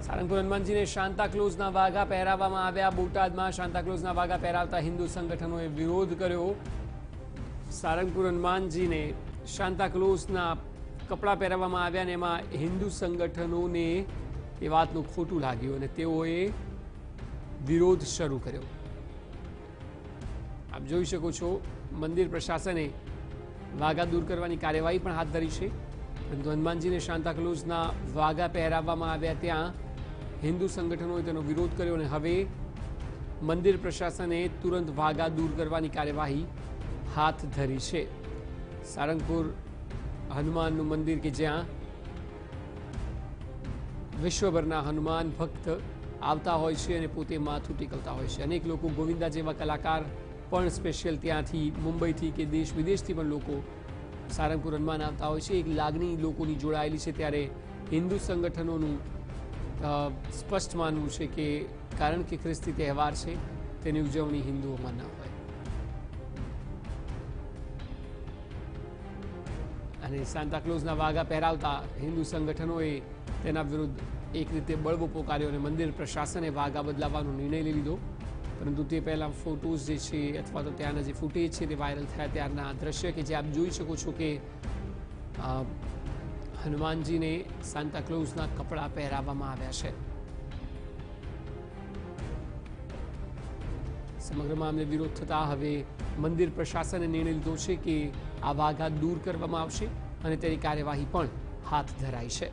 સારંગપુર હનુમાનજીને સાન્તાક્લોઝના વાઘા પહેરાવવામાં આવ્યા। બોટાદમાં સાન્તાક્લોઝના વાઘા પહેરાવતા હિન્દુ સંગઠનોએ વિરોધ કર્યો। સારંગપુર હનુમાનજીને સાન્તાક્લોઝના કપડાં પહેરાવવામાં આવ્યા અને એમાં હિન્દુ સંગઠનોને એ વાતનું ખોટું લાગ્યું અને તેઓએ વિરોધ શરૂ કર્યો। આપ જોઈ શકો છો, મંદિર પ્રશાસને વાઘા દૂર કરવાની કાર્યવાહી પણ હાથ ધરી છે, પરંતુ હનુમાનજીને સાન્તાક્લોઝના વાઘા પહેરાવવામાં આવ્યા ત્યાં હિન્દુ સંગઠનોએ તેનો વિરોધ કર્યો અને હવે મંદિર પ્રશાસને તુરંત વાઘા દૂર કરવાની કાર્યવાહી હાથ ધરી છે। સારંગપુર હનુમાનનું મંદિર કે જ્યાં વિશ્વભરના હનુમાન ભક્ત આવતા હોય છે અને પોતે માથું ટેકવતા હોય છે। અનેક લોકો, ગોવિંદા જેવા કલાકાર પણ સ્પેશિયલ ત્યાંથી, મુંબઈથી કે દેશ વિદેશથી પણ લોકો સારંગપુર હનુમાન આવતા હોય છે। એક લાગણી લોકોની જોડાયેલી છે, ત્યારે હિન્દુ સંગઠનોનું સ્પષ્ટ માનવું છે કે કારણ કે ખ્રિસ્તી તહેવાર છે તેની ઉજવણી હિન્દુઓમાં ન હોય અને સાન્તાક્લોઝના વાઘા પહેરાવતા હિન્દુ સંગઠનોએ તેના વિરુદ્ધ એક રીતે બળવો પોકાર્યો અને મંદિર પ્રશાસને વાઘા બદલાવવાનો નિર્ણય લઈ લીધો। પરંતુ તે પહેલાં ફોટોઝ જે છે અથવા તો ત્યાંના જે ફૂટેજ છે તે વાયરલ થયા ત્યારના દ્રશ્ય કે જે આપ જોઈ શકો છો કે હનુમાનજીને સાન્તાક્લોઝના કપડાં પહેરાવવામાં આવ્યા છે। સમગ્ર મામલે વિરોધ થતાં હવે મંદિર પ્રશાસને નિર્ણય લીધો છે કે આ વાઘા દૂર કરવામાં આવશે અને તેની કાર્યવાહી પણ હાથ ધરાઈ છે।